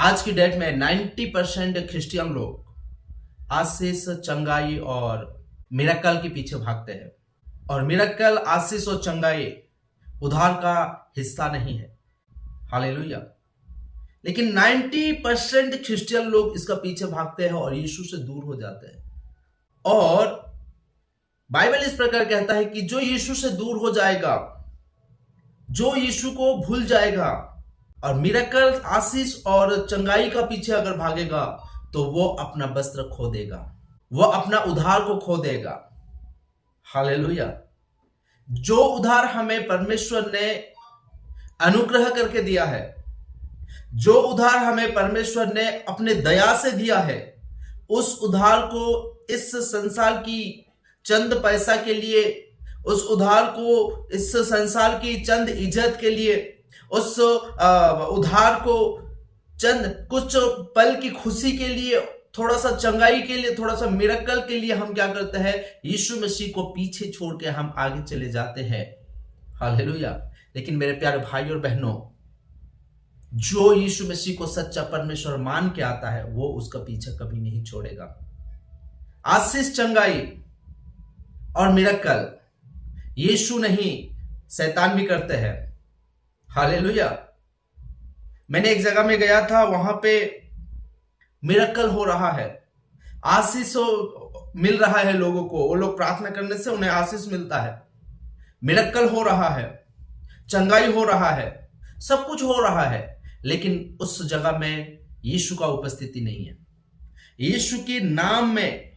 आज की डेट में 90% क्रिश्चियन लोग आशीष, चंगाई और मिरेकल के पीछे भागते हैं। और मिरेकल, आशीष और चंगाई उद्धार का हिस्सा नहीं है। हालेलुया। लेकिन 90% क्रिश्चियन लोग इसका पीछे भागते हैं और यीशु से दूर हो जाते हैं। और बाइबल इस प्रकार कहता है कि जो यीशु से दूर हो जाएगा, जो यीशु को भूल जाएगा और मिरेकल, आशीष और चंगाई का पीछे अगर भागेगा तो वो अपना वस्त्र खो देगा, वो अपना उद्धार को खो देगा। हालेलुया। जो उद्धार हमें परमेश्वर ने अनुग्रह करके दिया है, जो उद्धार हमें परमेश्वर ने अपने दया से दिया है, उस उद्धार को इस संसार की चंद पैसा के लिए, उस उद्धार को इस संसार की चंद इज्जत के लिए, उस उद्धार को चंद कुछ पल की खुशी के लिए, थोड़ा सा चंगाई के लिए, थोड़ा सा मिरेकल के लिए हम क्या करते हैं? यीशु मसीह को पीछे छोड़ के हम आगे चले जाते हैं। हालेलुया। लेकिन मेरे प्यारे भाई और बहनों, जो यीशु मसीह को सच्चा परमेश्वर मान के आता है वो उसका पीछा कभी नहीं छोड़ेगा। आशीष, चंगाई और मिरेकल यीशु नहीं, शैतान भी करते हैं। हालेलुया। मैंने एक जगह में गया था, वहां पे मिरेकल हो रहा है, आशीष मिल रहा है लोगों को, वो लोग प्रार्थना करने से उन्हें आशीष मिलता है, मिरेकल हो रहा है, चंगाई हो रहा है, सब कुछ हो रहा है, लेकिन उस जगह में यीशु का उपस्थिति नहीं है। यीशु के नाम में,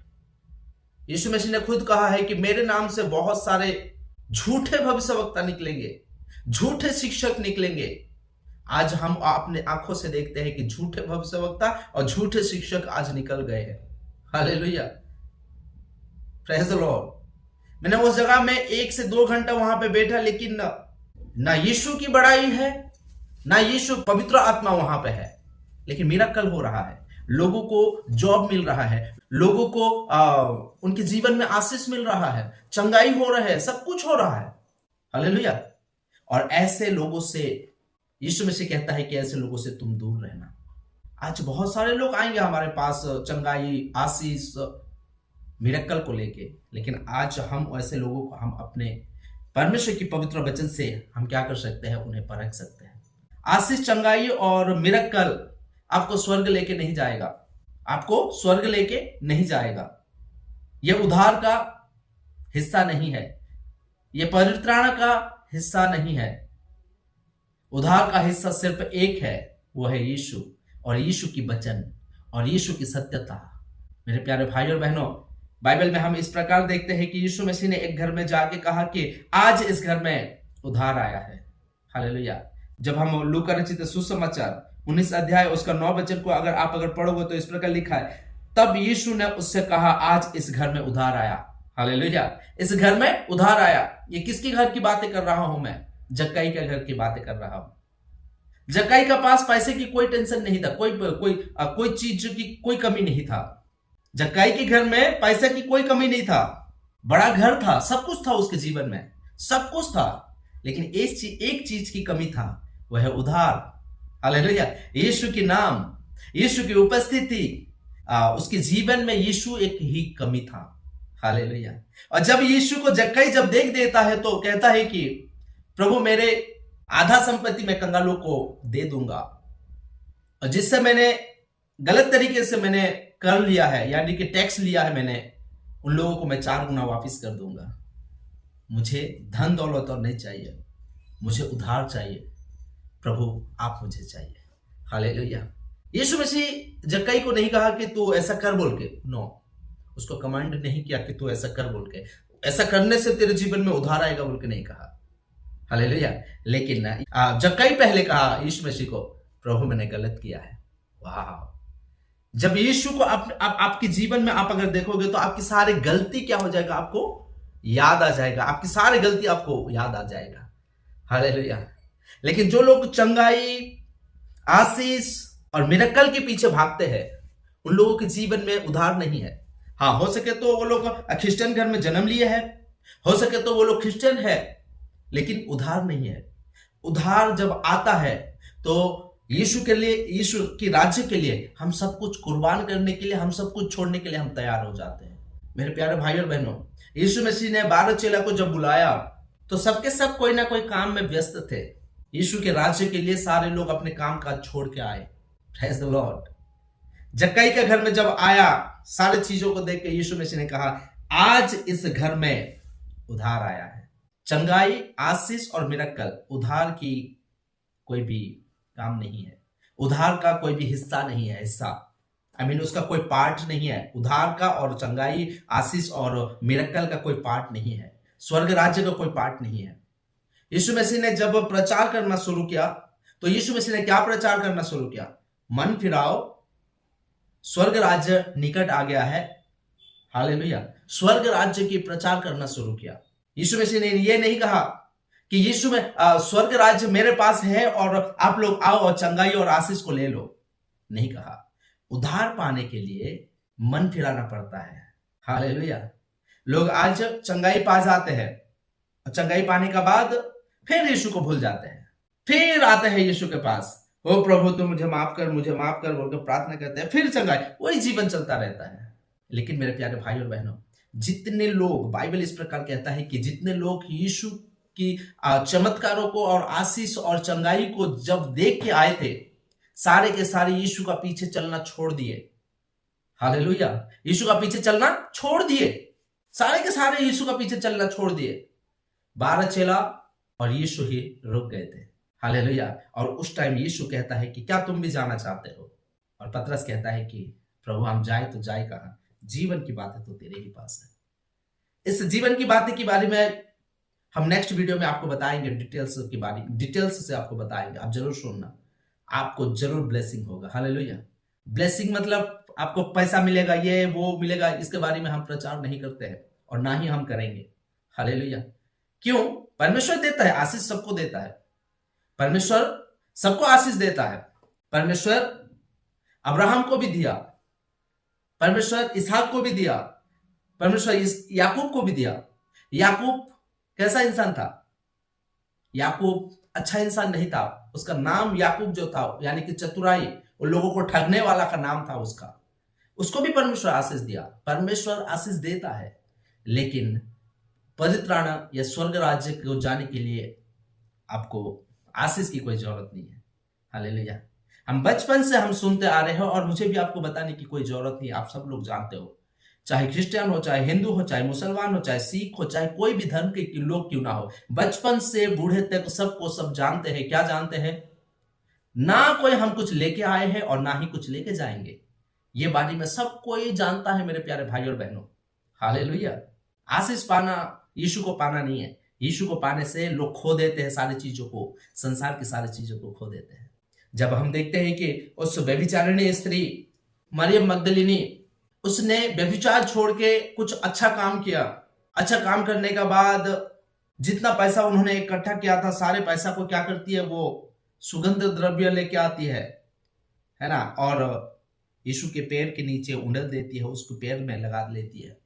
यीशु मसीह ने खुद कहा है कि मेरे नाम से बहुत सारे झूठे भविष्यवक्ता निकलेंगे, झूठे शिक्षक निकलेंगे। आज हम अपने आंखों से देखते हैं कि झूठे भविष्यवक्ता और झूठे शिक्षक आज निकल गए हैं। Hallelujah, praise the Lord. मैंने उस जगह में 1 से 2 घंटा वहां पे बैठा, लेकिन ना यीशु की बड़ाई है, ना यीशु पवित्र आत्मा वहां पे है, लेकिन मिरेकल हो रहा है, लोगों को जॉब मिल रहा है, लोगों को उनके जीवन में आशीष मिल रहा है, चंगाई हो रहा है, सब कुछ हो रहा है। हालेलुया। और ऐसे लोगों से यीशु मसीह कहता है कि ऐसे लोगों से तुम दूर रहना। आज बहुत सारे लोग आएंगे हमारे पास चंगाई, आशीष, मिरेकल को लेके, लेकिन आज हम ऐसे लोगों को हम अपने परमेश्वर की पवित्र वचन से हम क्या कर सकते हैं? उन्हें परख सकते हैं। आशीष, चंगाई और मिरेकल आपको स्वर्ग लेके नहीं जाएगा, आपको स्वर्ग लेके नहीं जाएगा। यह उद्धार का हिस्सा नहीं है, यह परित्राण का हिस्सा नहीं है। उद्धार का हिस्सा सिर्फ एक है, वो है यीशु, और यीशु की वचन और यीशु की सत्यता। मेरे प्यारे भाई और बहनों, बाइबल में हम इस प्रकार देखते हैं कि यीशु मसीह ने एक घर में जाके कहा कि आज इस घर में उद्धार आया है। हालेलुया। जब हम लूका रचित सुसमाचार 19 अध्याय उसका 9 वचन को अगर पढ़ोगे तो इस प्रकार लिखा है, तब यीशु ने उससे कहा, आज इस घर में उद्धार आया। हालेलुया। इस घर में उद्धार आया। ये किसकी घर की बातें कर रहा हूं मैं? जक्कई के घर की बातें कर रहा हूं। जक्कई का पास पैसे की कोई टेंशन नहीं था, कोई चीज की कोई कमी नहीं था। जक्कई के घर में पैसे की कोई कमी नहीं था, बड़ा घर था, सब कुछ था उसके जीवन में, सब कुछ था, लेकिन एक चीज की कमी था, वह है उद्धार। हालेलुया। यीशु के नाम, यीशु की उपस्थिति, उसके जीवन में यीशु एक ही कमी था। हालेलुया। और जब यीशु को जक्कई जब देख देता है तो कहता है कि प्रभु, मेरे आधा संपत्ति मैं कंगालों को दे दूंगा, और जिससे मैंने गलत तरीके से मैंने कर लिया है, यानी कि टैक्स लिया है मैंने, उन लोगों को मैं 4 गुना वापस कर दूंगा। मुझे धन दौलत और नहीं चाहिए, मुझे उद्धार चाहिए। प्रभु, आप मुझे चाहिए। हालेलुया। यीशु मसीह जक्कई को नहीं कहा कि तू ऐसा कर बोल के, नो, उसको कमांड नहीं किया कि तू ऐसा कर बोल के, ऐसा करने से तेरे जीवन में उद्धार आएगा बोल के नहीं कहा। हालेलुया। लेकिन जक्कई पहले कहा यीशु मसीह को, प्रभु मैंने गलत किया है। वाह। जब यीशु को आपके जीवन में आप अगर देखोगे तो आपकी सारी गलती क्या हो जाएगा? आपको याद आ जाएगा, आपकी सारी गलती आपको याद आ जाएगा। हालेलुया। लेकिन जो लोग चंगाई, आशीष और मिरेकल के पीछे भागते हैं, उन लोगों के जीवन में उद्धार नहीं है। हाँ, हो सके तो वो लोग क्रिश्चियन घर में जन्म लिए हैं, हो सके तो वो लोग क्रिश्चियन है, लेकिन उद्धार नहीं है। उद्धार जब आता है तो यीशु के लिए, यीशु की राज्य के लिए हम सब कुछ कुर्बान करने के लिए, हम सब कुछ छोड़ने के लिए हम तैयार हो जाते हैं। मेरे प्यारे भाई और बहनों, यीशु मसीह ने 12 चेला को जब बुलाया तो सबके सब कोई ना कोई काम में व्यस्त थे। यीशु के राज्य के लिए सारे लोग अपने काम काज छोड़ के आए। Praise the Lord. जक्कई के घर में जब आया, सारी चीजों को देख के यीशु मसीह ने कहा, आज इस घर में उधार आया है। चंगाई, आशीष और मिरेकल उधार की कोई भी काम नहीं है, उधार का कोई भी हिस्सा नहीं है। हिस्सा उसका कोई पार्ट नहीं है। उधार का और चंगाई, आशीष और मिरेकल का कोई पार्ट नहीं है। स्वर्ग राज्य का कोई पार्ट नहीं है। यीशु मसीह ने जब प्रचार करना शुरू किया तो यीशु मसीह ने क्या प्रचार करना शुरू किया? मन फिराओ, स्वर्ग राज्य निकट आ गया है। हालेलुया। स्वर्ग राज्य की प्रचार करना शुरू किया। यीशु मसीह ने यह नहीं कहा कि यीशु में स्वर्ग राज्य मेरे पास है और आप लोग आओ और चंगाई और आशीष को ले लो। नहीं कहा। उधार पाने के लिए मन फिराना पड़ता है। हालेलुया। लोग आज चंगाई पा जाते हैं और चंगाई पाने का बाद फिर यीशु को भूल जाते हैं, फिर आते हैं यीशु के पास, ओ प्रभु तू मुझे माफ कर बोलकर प्रार्थना करते हैं, फिर चंगाई। वही जीवन चलता रहता है। लेकिन मेरे प्यारे भाई और बहनों, जितने लोग, बाइबल इस प्रकार कहता है कि जितने लोग यीशु की चमत्कारों को और आशीष और चंगाई को जब देख के आए थे, सारे के सारे यीशु का पीछे चलना छोड़ दिए। हालेलुया। यीशु का पीछे चलना छोड़ दिए। सारे के सारे यीशु का पीछे चलना छोड़ दिए। 12 चेला और यीशु ही रुक गए थे। हालेलुया। और उस टाइम यीशु कहता है कि क्या तुम भी जाना चाहते हो? और पतरस कहता है कि प्रभु हम जाए तो जाए कहां? जीवन की बातें तो तेरे ही पास है। इस जीवन की बातें के बारे में हम नेक्स्ट वीडियो में आपको बताएंगे, डिटेल्स से आपको बताएंगे। आप जरूर सुनना, आपको जरूर ब्लेसिंग होगा। हालेलुया। ब्लेसिंग मतलब आपको पैसा मिलेगा, ये वो मिलेगा, इसके बारे में हम प्रचार नहीं करते हैं और ना ही हम करेंगे। हालेलुया। क्यों? परमेश्वर देता है, आशीष सबको देता है। परमेश्वर सबको आशीष देता है। परमेश्वर अब्राहम को भी दिया, परमेश्वर इसहाक को भी दिया, परमेश्वर याकूब को भी दिया। याकूब कैसा इंसान था? याकूब अच्छा इंसान नहीं था। उसका नाम याकूब जो था, यानी कि चतुराई, उन लोगों को ठगने वाला का नाम था उसका। उसको भी परमेश्वर आशीष दिया। परमेश्वर आशीष देता है, लेकिन पवित्राना या स्वर्ग राज्य को जाने के लिए आपको आशीष की कोई जरूरत नहीं है। हालेलुया। हम बचपन से हम सुनते आ रहे हैं और मुझे भी आपको बताने की कोई जरूरत नहीं। आप सब लोग जानते हो, चाहे क्रिश्चियन हो, चाहे हिंदू हो, चाहे मुसलमान हो, चाहे सिख हो, चाहे कोई भी धर्म के लोग क्यों ना हो, बचपन से बूढ़े तक सबको सब जानते हैं। क्या जानते हैं? ना कोई हम कुछ लेके आए हैं और ना ही कुछ लेके जाएंगे। ये बारे में सब कोई जानता है मेरे प्यारे भाई और बहनों। हालेलुया। आशीष पाना यीशु को पाना नहीं है। यीशु को पाने से लोग खो देते हैं सारी चीजों को, संसार की सारी चीजों को खो देते हैं। जब हम देखते हैं कि उस व्यभिचारिणी स्त्री मरियम मगदलिनी, उसने व्यभिचार छोड़ के कुछ अच्छा काम किया। अच्छा काम करने के बाद जितना पैसा उन्होंने इकट्ठा किया था, सारे पैसा को क्या करती है? वो सुगंध द्रव्य लेके आती है ना, और यीशु के पैर के नीचे उंडल देती है, उसको पैर में लगा लेती है।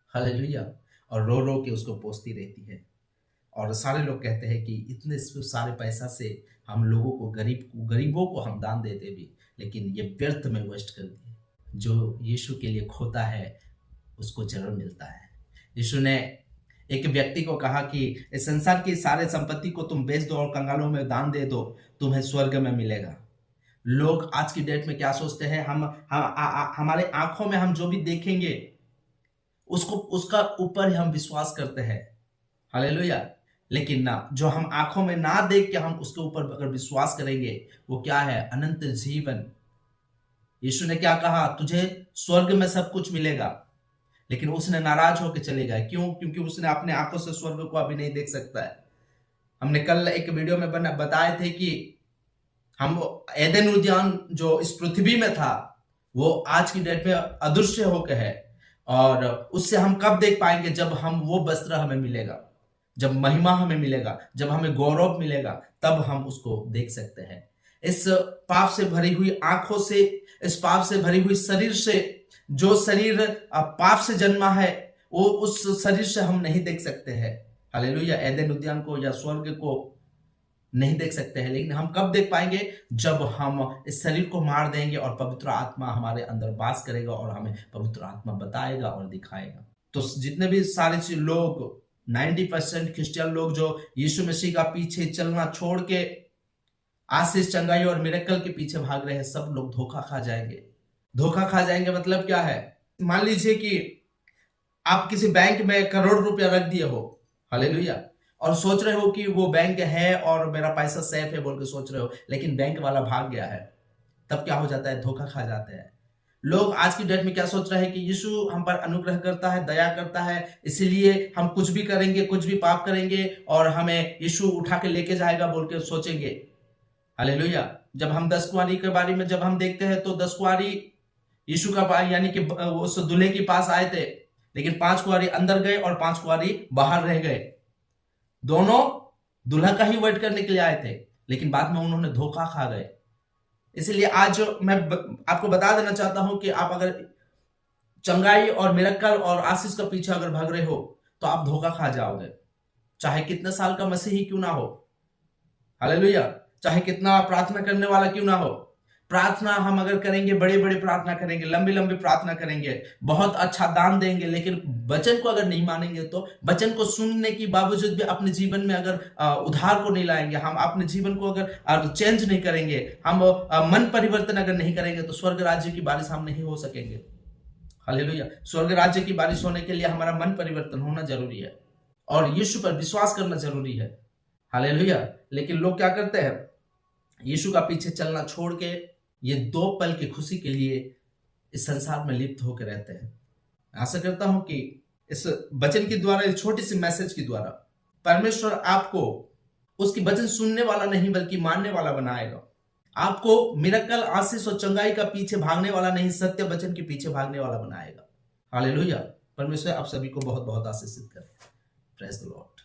हालेलुया। और रो रो के उसको पोंछती रहती है। और सारे लोग कहते हैं कि इतने सारे पैसा से हम लोगों को, गरीबों को हम दान देते भी, लेकिन ये व्यर्थ में वेस्ट कर दिए। जो यीशु के लिए खोता है उसको जरूर मिलता है। यीशु ने एक व्यक्ति को कहा कि इस संसार की सारे संपत्ति को तुम बेच दो और कंगालों में दान दे दो, तुम्हें स्वर्ग में मिलेगा। लोग आज की डेट में क्या सोचते हैं? हमारे आंखों में हम जो भी देखेंगे उसका ऊपर ही हम विश्वास करते हैं। हालेलुया। लेकिन ना, जो हम आंखों में ना देख के हम उसके ऊपर अगर विश्वास करेंगे, वो क्या है? अनंत जीवन। यीशु ने क्या कहा? तुझे स्वर्ग में सब कुछ मिलेगा। लेकिन उसने नाराज होकर चले गए। क्यों? क्योंकि उसने अपने आंखों से स्वर्ग को अभी नहीं देख सकता है। हमने कल एक वीडियो में बताए थे कि हम एदेन उद्यान जो इस पृथ्वी में था, वो आज की डेट में अदृश्य होकर है। और उससे हम कब देख पाएंगे? जब हम वो वस्त्र हमें मिलेगा, जब महिमा हमें मिलेगा, जब हमें गौरव मिलेगा, तब हम उसको देख सकते हैं। इस पाप से भरी हुई आंखों से, इस पाप से भरी हुई शरीर से, जो शरीर पाप से जन्मा है, वो उस शरीर से हम नहीं देख सकते हैं। हालेलुया। एदेन उद्यान को या स्वर्ग को नहीं देख सकते हैं, लेकिन हम कब देख पाएंगे? जब हम इस शरीर को मार देंगे और पवित्र आत्मा हमारे अंदर वास करेगा और हमें पवित्र आत्मा बताएगा और दिखाएगा। तो जितने भी सारे लोग 90% क्रिश्चियन लोग जो यीशु मसीह का पीछे चलना छोड़ के आशीष, चंगाई और मिरेकल के पीछे भाग रहे हैं, सब लोग धोखा खा जाएंगे। धोखा खा जाएंगे मतलब क्या है? मान लीजिए कि आप किसी बैंक में करोड़ रुपया रख दिए हो, हालेलुया, और सोच रहे हो कि वो बैंक है और मेरा पैसा सेफ है बोल के सोच रहे हो, लेकिन बैंक वाला भाग गया है, तब क्या हो जाता है? धोखा खा जाते हैं। लोग आज की डेट में क्या सोच रहे हैं कि यीशु हम पर अनुग्रह करता है, दया करता है, इसीलिए हम कुछ भी करेंगे, कुछ भी पाप करेंगे और हमें यीशु उठा के लेके जाएगा बोल के सोचेंगे, हालेलुया। जब हम 10 कुंवारी के बारे में जब हम देखते हैं तो 10 कुंवारी यीशु का यानी कि उस दूल्हे के पास आए थे, लेकिन 5 कुंवारी अंदर गए और 5 कुंवारी बाहर रह गए। दोनों दूल्हा का ही वेट करने के लिए आए थे, लेकिन बाद में उन्होंने धोखा खा गए। इसलिए आज मैं आपको बता देना चाहता हूं कि आप अगर चंगाई और मिरेकल और आशीष का पीछे अगर भाग रहे हो तो आप धोखा खा जाओगे, चाहे कितने साल का मसीही क्यों ना हो, हालेलुया, चाहे कितना प्रार्थना करने वाला क्यों ना हो। प्रार्थना हम अगर करेंगे, बड़े बड़े प्रार्थना करेंगे, लंबी लंबी प्रार्थना करेंगे, बहुत अच्छा दान देंगे, लेकिन वचन को अगर नहीं मानेंगे, तो वचन को सुनने के बावजूद भी अपने जीवन में अगर उद्धार को नहीं लाएंगे, हम अपने जीवन को अगर चेंज नहीं करेंगे, हम मन परिवर्तन अगर नहीं करेंगे, तो स्वर्ग राज्य की बारिश हम नहीं हो सकेंगे, हालेलुया। स्वर्ग राज्य की बारिश होने के लिए हमारा मन परिवर्तन होना जरूरी है और यीशु पर विश्वास करना जरूरी है, हालेलुया। लेकिन लोग क्या करते हैं? यीशु का पीछे चलना छोड़ के ये 2 पल की खुशी के लिए इस संसार में लिप्त होकर रहते हैं। आशा करता हूं कि इस वचन के द्वारा, इस छोटी सी मैसेज के द्वारा परमेश्वर आपको उसकी वचन सुनने वाला नहीं बल्कि मानने वाला बनाएगा। आपको मिरेकल, आशीष और चंगाई का पीछे भागने वाला नहीं, सत्य वचन के पीछे भागने वाला बनाएगा, हालेलुया। परमेश्वर आप सभी को बहुत बहुत आशीषित करे। Praise the Lord.